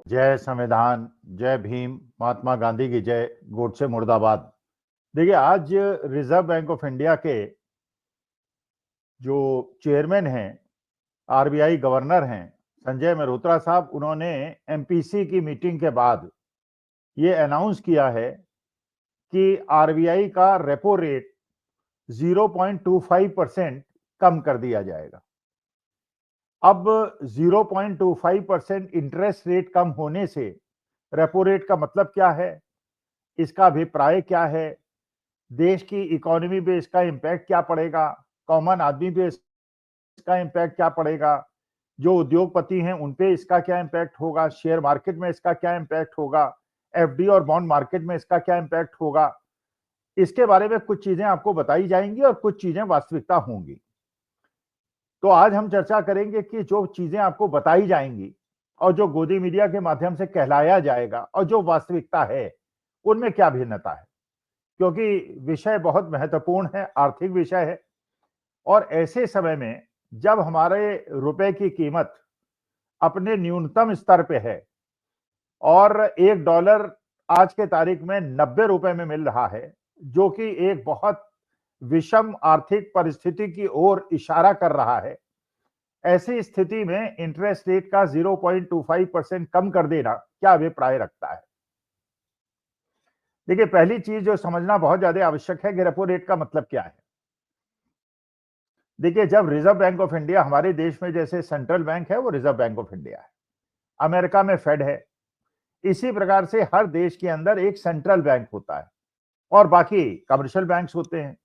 जय संविधान, जय भीम, महात्मा गांधी की जय, गोडसे मुर्दाबाद। देखिए, आज रिजर्व बैंक ऑफ इंडिया के जो चेयरमैन हैं, आरबीआई गवर्नर हैं, संजय मल्होत्रा साहब, उन्होंने एमपीसी की मीटिंग के बाद ये अनाउंस किया है कि आरबीआई का रेपो रेट 0.25% कम कर दिया जाएगा। अब 0.25% इंटरेस्ट रेट कम होने से रेपो रेट का मतलब क्या है, इसका अभिप्राय क्या है, देश की इकोनॉमी पे इसका इम्पैक्ट क्या पड़ेगा, कॉमन आदमी पे इसका इम्पैक्ट क्या पड़ेगा, जो उद्योगपति हैं उन पे इसका क्या इम्पैक्ट होगा, शेयर मार्केट में इसका क्या इम्पैक्ट होगा, एफडी और बॉन्ड मार्केट में इसका क्या इम्पैक्ट होगा। इसके बारे में कुछ चीजें आपको बताई जाएंगी और कुछ चीजें वास्तविकता होंगी। तो आज हम चर्चा करेंगे कि जो चीजें आपको बताई जाएंगी और जो गोदी मीडिया के माध्यम से कहलाया जाएगा और जो वास्तविकता है, उनमें क्या भिन्नता है, क्योंकि विषय बहुत महत्वपूर्ण है, आर्थिक विषय है। और ऐसे समय में जब हमारे रुपए की कीमत अपने न्यूनतम स्तर पे है और $1 आज के तारीख में 90 रुपए में मिल रहा है, जो कि एक बहुत विषम आर्थिक परिस्थिति की ओर इशारा कर रहा है, ऐसी स्थिति में इंटरेस्ट रेट का 0.25% कम कर देना क्या अभिप्राय रखता है। देखिए, पहली चीज जो समझना बहुत ज्यादा आवश्यक है कि रेपो रेट का मतलब क्या है। देखिए, जब रिजर्व बैंक ऑफ इंडिया, हमारे देश में जैसे सेंट्रल बैंक है वो रिजर्व बैंक ऑफ इंडिया है, अमेरिका में फेड है, इसी प्रकार से हर देश के अंदर एक सेंट्रल बैंक होता है और बाकी कमर्शियल बैंक्स होते हैं।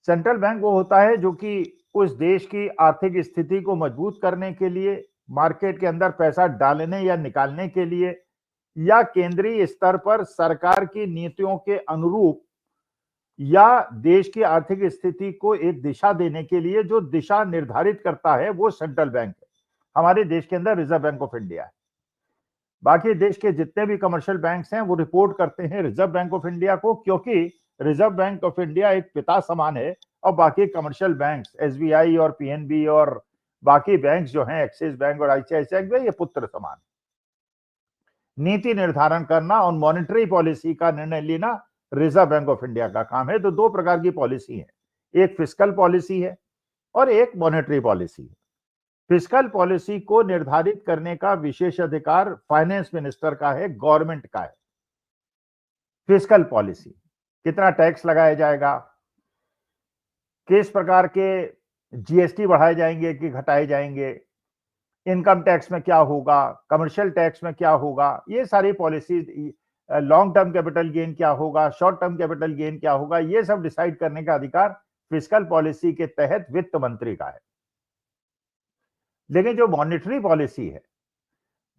सेंट्रल बैंक वो होता है जो कि उस देश की आर्थिक स्थिति को मजबूत करने के लिए, मार्केट के अंदर पैसा डालने या निकालने के लिए, या केंद्रीय स्तर पर सरकार की नीतियों के अनुरूप या देश की आर्थिक स्थिति को एक दिशा देने के लिए जो दिशा निर्धारित करता है, वो सेंट्रल बैंक है। हमारे देश के अंदर रिजर्व बैंक ऑफ इंडिया है। बाकी देश के जितने भी कमर्शियल बैंक्स हैं वो रिपोर्ट करते हैं रिजर्व बैंक ऑफ इंडिया को, क्योंकि रिजर्व बैंक ऑफ इंडिया एक पिता समान है और बाकी कमर्शियल बैंक्स एसबीआई और पीएनबी और बाकी बैंक्स जो हैं, एक्सिस बैंक और आईसीआईसीआई बैंक, ये पुत्र समान। नीति निर्धारण करना और मॉनेटरी पॉलिसी का निर्णय लेना रिजर्व बैंक ऑफ इंडिया का काम है। तो दो प्रकार की पॉलिसी है, एक फिस्कल पॉलिसी है और एक मॉनेटरी पॉलिसी है। फिस्कल पॉलिसी को निर्धारित करने का विशेष अधिकार फाइनेंस मिनिस्टर का है, गवर्नमेंट का है। फिस्कल पॉलिसी, कितना टैक्स लगाया जाएगा, किस प्रकार के जीएसटी बढ़ाए जाएंगे कि घटाए जाएंगे, इनकम टैक्स में क्या होगा, कमर्शियल टैक्स में क्या होगा, ये सारी policy, long term capital gain क्या होगा, शॉर्ट टर्म कैपिटल गेन क्या होगा, ये सब डिसाइड करने का अधिकार फिस्कल पॉलिसी के तहत वित्त मंत्री का है। लेकिन जो मॉनेटरी पॉलिसी है,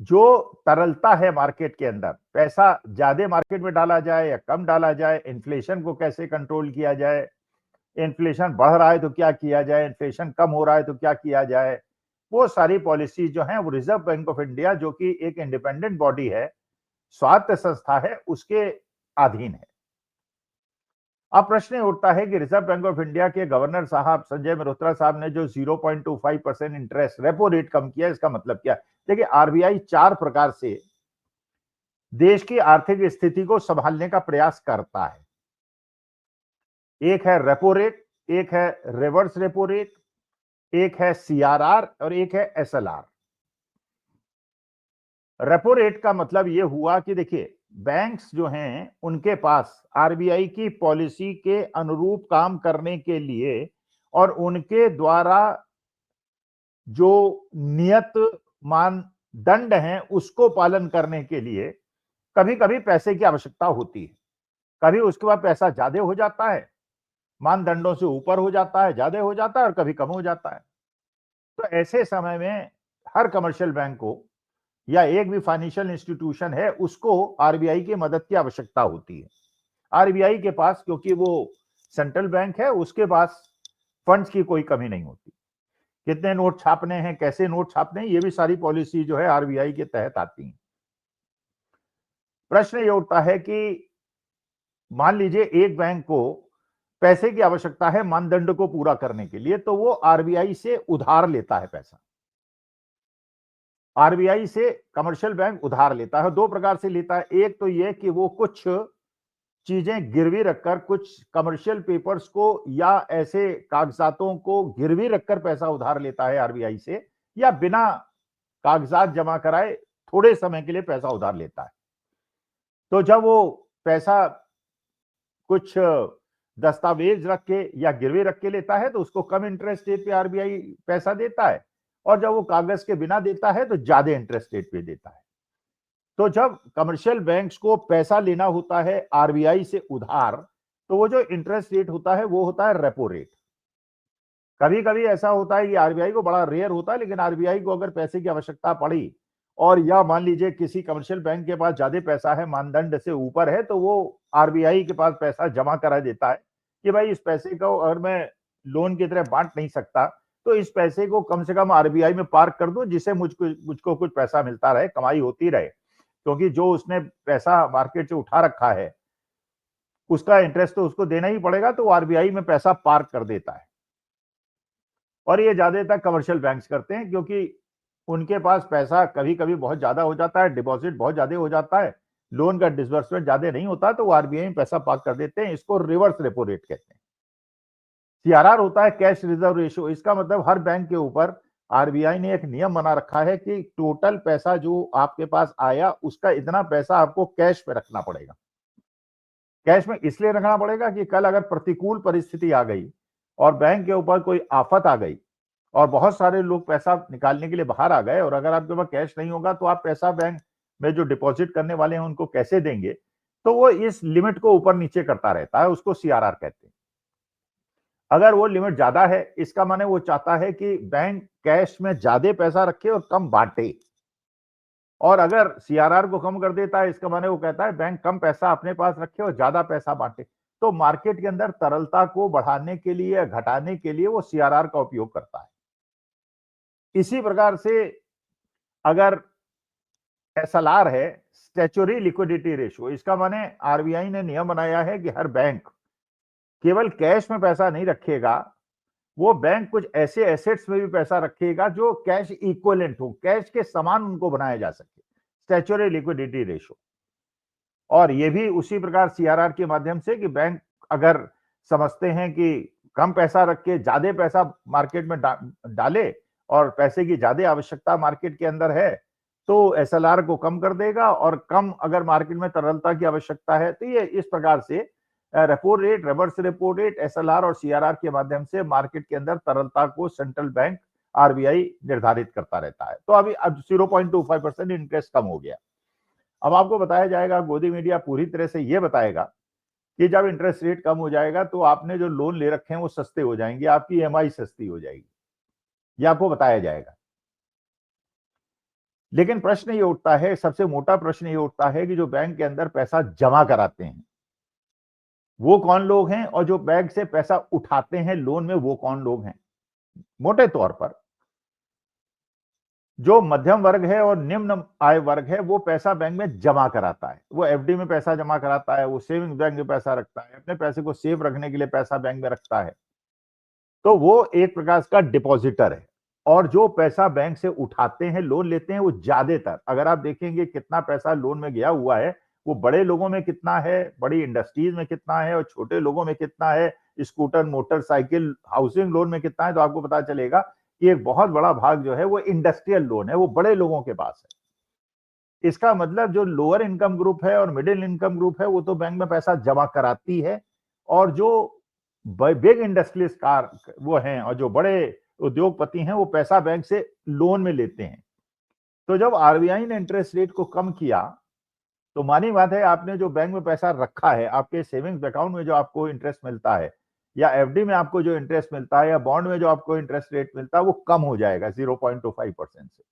जो तरलता है मार्केट के अंदर, पैसा ज्यादा मार्केट में डाला जाए या कम डाला जाए, इन्फ्लेशन को कैसे कंट्रोल किया जाए, इन्फ्लेशन बढ़ रहा है तो क्या किया जाए, इन्फ्लेशन कम हो रहा है तो क्या किया जाए, वो सारी पॉलिसी जो है वो रिजर्व बैंक ऑफ इंडिया, जो कि एक इंडिपेंडेंट बॉडी है, स्वायत्त संस्था है, उसके अधीन है। अब प्रश्न उठता है कि रिजर्व बैंक ऑफ इंडिया के गवर्नर साहब संजय मल्होत्रा साहब ने जो 0.25% इंटरेस्ट रेपो रेट कम किया, इसका मतलब क्या है। देखिए, आरबीआई चार प्रकार से देश की आर्थिक स्थिति को संभालने का प्रयास करता है। एक है रेपो रेट, एक है रिवर्स रेपो रेट, एक है सीआरआर और एक है एसएलआर। रेपो रेट का मतलब यह हुआ कि देखिए, बैंक्स जो हैं उनके पास आरबीआई की पॉलिसी के अनुरूप काम करने के लिए और उनके द्वारा जो नियत मानदंड हैं उसको पालन करने के लिए कभी कभी पैसे की आवश्यकता होती है। कभी उसके बाद पैसा ज्यादा हो जाता है, मानदंडों से ऊपर हो जाता है, ज्यादा हो जाता है, और कभी कम हो जाता है। तो ऐसे समय में हर कमर्शियल बैंक को या एक भी फाइनेंशियल इंस्टीट्यूशन है, उसको आरबीआई की मदद की आवश्यकता होती है। आरबीआई के पास, क्योंकि वो सेंट्रल बैंक है, उसके पास फंड्स की कोई कमी नहीं होती। कितने नोट छापने हैं, कैसे नोट छापने हैं, ये भी सारी पॉलिसी जो है आरबीआई के तहत आती है। प्रश्न ये उठता है कि मान लीजिए एक बैंक को पैसे की आवश्यकता है मानदंड को पूरा करने के लिए, तो वो आरबीआई से उधार लेता है पैसा। आरबीआई से कमर्शियल बैंक उधार लेता है, दो प्रकार से लेता है। एक तो ये कि वो कुछ चीजें गिरवी रखकर, कुछ कमर्शियल पेपर्स को या ऐसे कागजातों को गिरवी रखकर पैसा उधार लेता है आरबीआई से, या बिना कागजात जमा कराए थोड़े समय के लिए पैसा उधार लेता है। तो जब वो पैसा कुछ दस्तावेज रख के या गिरवी रख के लेता है तो उसको कम इंटरेस्ट रेट पे आरबीआई पैसा देता है, और जब वो कागज के बिना देता है तो ज्यादा इंटरेस्ट रेट पे देता है। तो जब कमर्शियल बैंक्स को पैसा लेना होता है आरबीआई से उधार, तो वो जो इंटरेस्ट रेट होता है वो होता है रेपो रेट। कभी कभी ऐसा होता है कि आरबीआई को, बड़ा रेयर होता है, लेकिन आरबीआई को अगर पैसे की आवश्यकता पड़ी और या मान लीजिए किसी कमर्शियल बैंक के पास ज्यादा पैसा है, मानदंड से ऊपर है, तो वो आरबीआई के पास पैसा जमा करा देता है कि भाई इस पैसे को अगर मैं लोन की तरह बांट नहीं सकता तो इस पैसे को कम से कम आरबीआई में पार्क कर दो, जिससे मुझको कुछ पैसा मिलता रहे, कमाई होती रहे, क्योंकि जो उसने पैसा मार्केट से उठा रखा है उसका इंटरेस्ट तो उसको देना ही पड़ेगा, तो आरबीआई में पैसा पार्क कर देता है। और ये ज्यादातर कमर्शियल बैंक्स करते हैं, क्योंकि उनके पास पैसा कभी कभी बहुत ज्यादा हो जाता है, डिपॉजिट बहुत ज्यादा हो जाता है, लोन का डिसबर्समेंट ज्यादा नहीं होता, तो वो आरबीआई में पैसा पार्क कर देते हैं। इसको रिवर्स रेपो रेट कहते हैं। सीआरआर होता है कैश रिजर्व रेशियो। इसका मतलब हर बैंक के ऊपर आरबीआई ने एक नियम बना रखा है कि टोटल पैसा जो आपके पास आया उसका इतना पैसा आपको कैश में रखना पड़ेगा। कैश में इसलिए रखना पड़ेगा कि कल अगर प्रतिकूल परिस्थिति आ गई और बैंक के ऊपर कोई आफत आ गई और बहुत सारे लोग पैसा निकालने के लिए बाहर आ गए, और अगर आपके पास कैश नहीं होगा तो आप पैसा बैंक में जो डिपॉजिट करने वाले हैं उनको कैसे देंगे, तो वो इस लिमिट को ऊपर नीचे करता रहता है, उसको सीआरआर कहते हैं। अगर वो लिमिट ज्यादा है, इसका माने वो चाहता है कि बैंक कैश में ज्यादा पैसा रखे और कम बांटे, और अगर सीआरआर को कम कर देता है, इसका माने वो कहता है बैंक कम पैसा अपने पास रखे और ज्यादा पैसा बांटे। तो मार्केट के अंदर तरलता को बढ़ाने के लिए या घटाने के लिए वो सीआरआर का उपयोग करता है। इसी प्रकार से अगर एसएलआर है, स्टैच्यूटरी लिक्विडिटी रेशियो, इसका माने आरबीआई ने नियम बनाया है कि हर बैंक केवल कैश में पैसा नहीं रखेगा, वो बैंक कुछ ऐसे एसेट्स में भी पैसा रखेगा जो कैश इक्विवेलेंट हो, कैश के समान उनको बनाया जा सके, स्टैच्यूटरी लिक्विडिटी रेशियो। और ये भी उसी प्रकार सीआरआर के माध्यम से कि बैंक अगर समझते हैं कि कम पैसा रख के ज्यादा पैसा मार्केट में डाले और पैसे की ज्यादा आवश्यकता मार्केट के अंदर है, तो एसएलआर को कम कर देगा, और कम अगर मार्केट में तरलता की आवश्यकता है तो ये इस प्रकार से repo rate, reverse repo rate, SLR और सीआरआर के माध्यम से मार्केट के अंदर तरलता को सेंट्रल बैंक आरबीआई निर्धारित करता रहता है। तो अभी अब 0.25% इंटरेस्ट कम हो गया। अब आपको बताया जाएगा, गोदी मीडिया पूरी तरह से ये बताएगा कि जब इंटरेस्ट रेट कम हो जाएगा तो आपने जो लोन ले रखे हैं वो सस्ते हो जाएंगे, आपकी ईएमआई सस्ती हो जाएगी, ये आपको बताया जाएगा। लेकिन प्रश्न ये उठता है, सबसे मोटा प्रश्न ये उठता है कि जो बैंक के अंदर पैसा जमा कराते हैं वो कौन लोग हैं, और जो बैंक से पैसा उठाते हैं लोन में वो कौन लोग हैं। मोटे तौर पर जो मध्यम वर्ग है और निम्न आय वर्ग है वो पैसा बैंक में जमा कराता है, वो एफडी में पैसा जमा कराता है, वो सेविंग्स बैंक में पैसा रखता है, अपने पैसे को सेव रखने के लिए पैसा बैंक में रखता है, तो वो एक प्रकार का डिपॉजिटर है। और जो पैसा बैंक से उठाते हैं, लोन लेते हैं, वो ज्यादातर अगर आप देखेंगे कितना पैसा लोन में गया हुआ है, वो बड़े लोगों में कितना है, बड़ी इंडस्ट्रीज में कितना है, और छोटे लोगों में कितना है, स्कूटर, मोटरसाइकिल, हाउसिंग लोन में कितना है, तो आपको पता चलेगा कि एक बहुत बड़ा भाग जो है वो इंडस्ट्रियल लोन है, वो बड़े लोगों के पास है। इसका मतलब जो लोअर इनकम ग्रुप है और मिडिल इनकम ग्रुप है वो तो बैंक में पैसा जमा कराती है, और जो बिग इंडस्ट्रियलिस्ट कार वो हैं और जो बड़े उद्योगपति हैं वो पैसा बैंक से लोन में लेते हैं। तो जब आरबीआई ने इंटरेस्ट रेट को कम किया तो मानी बात है, आपने जो बैंक में पैसा रखा है, आपके सेविंग्स अकाउंट में जो आपको इंटरेस्ट मिलता है, या एफडी में आपको जो इंटरेस्ट मिलता है, या बॉन्ड में जो आपको इंटरेस्ट रेट मिलता है, वो कम हो जाएगा 0.25% से।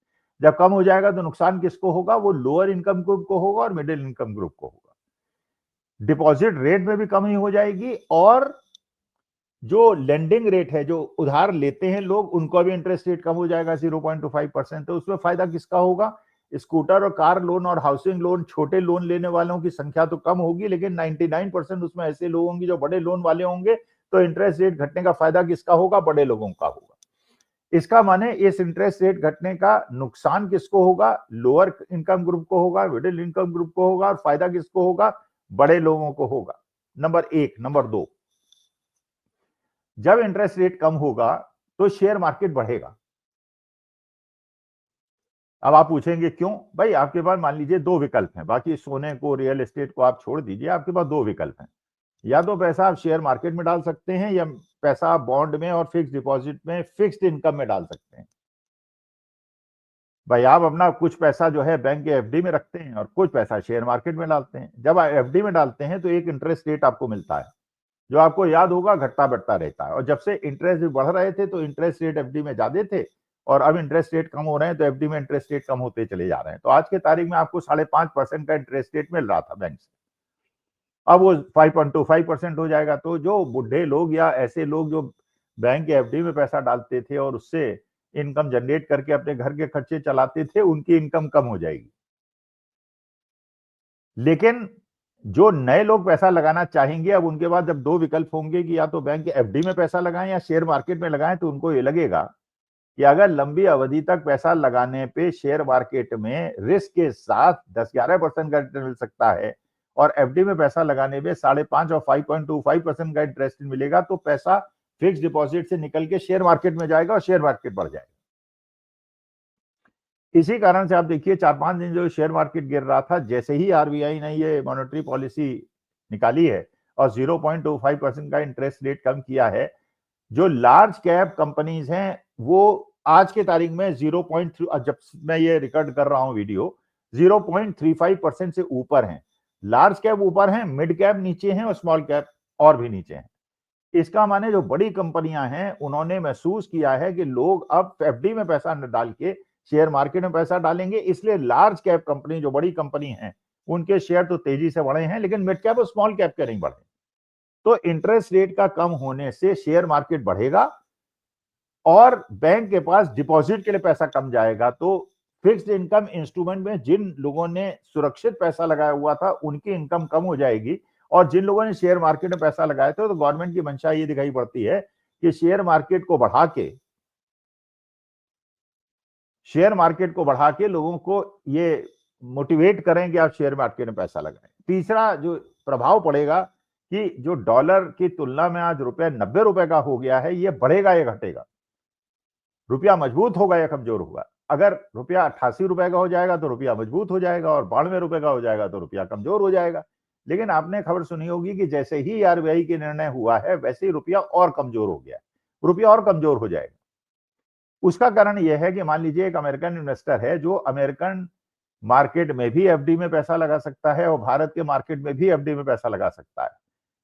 जब कम हो जाएगा तो नुकसान किसको होगा, वो लोअर इनकम ग्रुप को होगा और मिडिल इनकम ग्रुप को होगा। डिपॉजिट रेट में भी कमी हो जाएगी, और जो लेंडिंग रेट है, जो उधार लेते हैं लोग, उनको भी इंटरेस्ट रेट कम हो जाएगा 0.25%। तो उसमें फायदा किसका होगा, स्कूटर और कार लोन और हाउसिंग लोन, छोटे लोन लेने वालों की संख्या तो कम होगी, लेकिन 99% उसमें ऐसे लोग होंगे जो बड़े लोन वाले होंगे, तो इंटरेस्ट रेट घटने का फायदा किसका होगा, बड़े लोगों का होगा। इसका माने इस इंटरेस्ट रेट घटने का नुकसान किसको होगा? लोअर इनकम ग्रुप को होगा, मिडिल इनकम ग्रुप को होगा, और फायदा किसको होगा? बड़े लोगों को होगा। नंबर एक। नंबर दो, जब इंटरेस्ट रेट कम होगा तो शेयर मार्केट बढ़ेगा। अब आप पूछेंगे क्यों? भाई आपके पास मान लीजिए दो विकल्प हैं, बाकी सोने को, रियल एस्टेट को आप छोड़ दीजिए, आपके पास दो विकल्प हैं। या तो पैसा आप शेयर मार्केट में डाल सकते हैं, या पैसा आप बॉन्ड में और फिक्स डिपॉजिट में, फिक्स्ड इनकम में डाल सकते हैं। भाई आप अपना कुछ पैसा जो है बैंक के एफडी में रखते हैं और कुछ पैसा शेयर मार्केट में डालते हैं। जब आप एफडी में डालते हैं तो एक इंटरेस्ट रेट आपको मिलता है, जो आपको याद होगा घटता बढ़ता रहता है। और जब से इंटरेस्ट बढ़ रहे थे तो इंटरेस्ट रेट एफडी में ज्यादा थे, और अब इंटरेस्ट रेट कम हो रहे हैं तो एफडी में इंटरेस्ट रेट कम होते चले जा रहे हैं। तो आज के तारीख में आपको 5.5% का इंटरेस्ट रेट मिल रहा था बैंक से, अब वो 5.25% हो जाएगा। तो जो बुढ़े लोग या ऐसे लोग जो बैंक के एफडी में पैसा डालते थे और उससे इनकम जनरेट करके अपने घर के खर्चे चलाते थे, उनकी इनकम कम हो जाएगी। लेकिन जो नए लोग पैसा लगाना चाहेंगे, अब उनके पास जब दो विकल्प होंगे कि या तो बैंक के एफडी में पैसा लगाएं या शेयर मार्केट में लगाएं, तो उनको ये लगेगा कि अगर लंबी अवधि तक पैसा लगाने पे शेयर मार्केट में रिस्क के साथ 10-11% का रिटर्न मिल सकता है, और एफडी में पैसा लगाने में 5.5 और 5.25% का इंटरेस्ट मिलेगा, तो पैसा फिक्स डिपॉजिट से निकल के शेयर मार्केट में जाएगा और शेयर मार्केट बढ़ जाएगा। इसी कारण से आप देखिए 4-5 दिन जो शेयर मार्केट गिर रहा था, जैसे ही आरबीआई ने ये मॉनेटरी पॉलिसी निकाली है और 0.25% का इंटरेस्ट रेट कम किया है, जो लार्ज कैप कंपनीज हैं वो आज के तारीख में 0.3, जब मैं ये रिकॉर्ड कर रहा हूं वीडियो, 0.35% से ऊपर हैं। लार्ज कैप ऊपर हैं, मिड कैप नीचे हैं, और स्मॉल कैप और भी नीचे हैं। इसका माने जो बड़ी कंपनियां हैं उन्होंने महसूस किया है कि लोग अब एफडी में पैसा न डाल के शेयर मार्केट में पैसा डालेंगे, इसलिए लार्ज कैप कंपनी जो बड़ी कंपनी हैं उनके शेयर तो तेजी से बढ़े हैं, लेकिन मिड कैप और स्मॉल कैप के नहीं बढ़े। तो इंटरेस्ट रेट का कम होने से शेयर मार्केट बढ़ेगा और बैंक के पास डिपॉजिट के लिए पैसा कम जाएगा। तो फिक्स्ड इनकम इंस्ट्रूमेंट में जिन लोगों ने सुरक्षित पैसा लगाया हुआ था उनकी इनकम कम हो जाएगी, और जिन लोगों ने शेयर मार्केट में पैसा लगाया था, तो गवर्नमेंट की मंशा ये दिखाई पड़ती है कि शेयर मार्केट को बढ़ा के लोगों को ये मोटिवेट करें कि आप शेयर मार्केट में पैसा लगाएं। तीसरा जो प्रभाव पड़ेगा कि जो डॉलर की तुलना में आज रुपया 90 रुपए का हो गया है, ये बढ़ेगा या घटेगा? रुपया मजबूत होगा या कमजोर होगा? अगर रुपया 88 रुपए का हो जाएगा तो रुपया मजबूत हो जाएगा, और 92 रुपए का हो जाएगा तो रुपया कमजोर हो जाएगा। लेकिन आपने खबर सुनी होगी कि जैसे ही आरबीआई के निर्णय हुआ है, वैसे ही रुपया और कमजोर हो गया, रुपया और कमजोर हो जाएगा। उसका कारण यह है कि मान लीजिए एक अमेरिकन इन्वेस्टर है जो अमेरिकन मार्केट में भी एफडी में पैसा लगा सकता है और भारत के मार्केट में भी एफडी में पैसा लगा सकता है।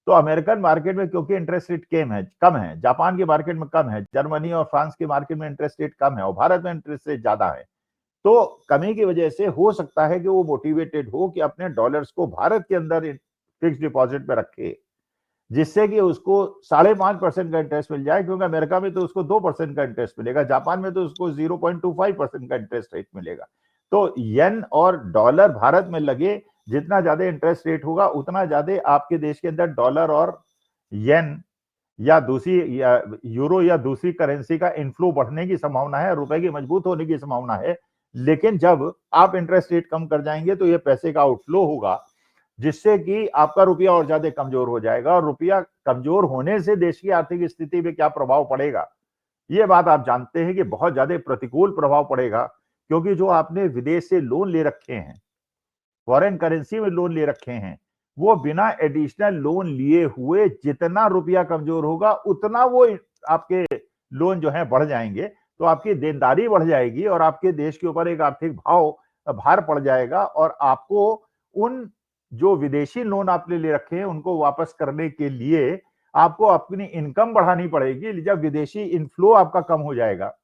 तो अमेरिकन मार्केट में क्योंकि इंटरेस्ट रेट कम है, जापान के मार्केट में कम है, जर्मनी और फ्रांस के मार्केट में इंटरेस्ट रेट कम है, और भारत में इंटरेस्ट रेट ज्यादा है। तो कमी की वजह से हो सकता है कि वो मोटिवेटेड हो कि अपने डॉलर्स को भारत के अंदर फिक्स डिपॉजिट में रखे, जिससे कि उसको 5.5% का इंटरेस्ट मिल जाए, क्योंकि अमेरिका में तो उसको 2% का इंटरेस्ट मिलेगा, जापान में तो उसको 0.25% का इंटरेस्ट रेट मिलेगा। तो येन और डॉलर भारत में लगे, जितना ज्यादा इंटरेस्ट रेट होगा उतना ज्यादा आपके देश के अंदर डॉलर और येन या दूसरी या यूरो या दूसरी करेंसी का इनफ्लो बढ़ने की संभावना है, रुपए की मजबूत होने की संभावना है। लेकिन जब आप इंटरेस्ट रेट कम कर जाएंगे तो ये पैसे का आउटफ्लो होगा, जिससे कि आपका रुपया और ज्यादा कमजोर हो जाएगा, और रुपया कमजोर होने से देश की आर्थिक स्थिति पे क्या प्रभाव पड़ेगा, ये बात आप जानते हैं कि बहुत ज्यादा प्रतिकूल प्रभाव पड़ेगा। क्योंकि जो आपने विदेश से लोन ले रखे हैं, फॉरेन करेंसी में लोन ले रखे हैं, वो बिना एडिशनल लोन लिए हुए जितना रुपया कमजोर होगा उतना वो आपके लोन जो है बढ़ जाएंगे, तो आपकी देनदारी बढ़ जाएगी और आपके देश के ऊपर एक आर्थिक भार पड़ जाएगा, और आपको उन जो विदेशी लोन आपने ले रखे हैं उनको वापस करने के लिए आपको अपनी इनकम बढ़ानी पड़ेगी। जब विदेशी इनफ्लो आपका कम हो जाएगा,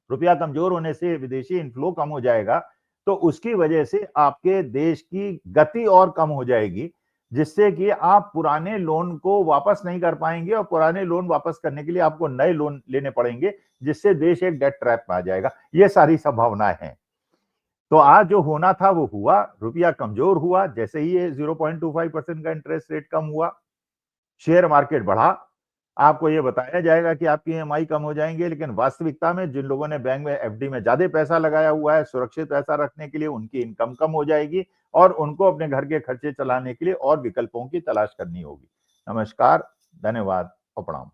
रुपया कमजोर होने से विदेशी इनफ्लो कम हो जाएगा, तो उसकी वजह से आपके देश की गति और कम हो जाएगी, जिससे कि आप पुराने लोन को वापस नहीं कर पाएंगे, और पुराने लोन वापस करने के लिए आपको नए लोन लेने पड़ेंगे, जिससे देश एक डेट ट्रैप में आ जाएगा। ये सारी संभावनाएं हैं। तो आज जो होना था वो हुआ, रुपया कमजोर हुआ, जैसे ही ये 0.25% का इंटरेस्ट रेट कम हुआ, शेयर मार्केट बढ़ा, आपको ये बताया जाएगा कि आपकी ईएमआई कम हो जाएंगे, लेकिन वास्तविकता में जिन लोगों ने बैंक में एफडी में ज्यादा पैसा लगाया हुआ है सुरक्षित पैसा रखने के लिए, उनकी इनकम कम हो जाएगी और उनको अपने घर के खर्चे चलाने के लिए और विकल्पों की तलाश करनी होगी। नमस्कार, धन्यवाद और प्रणाम।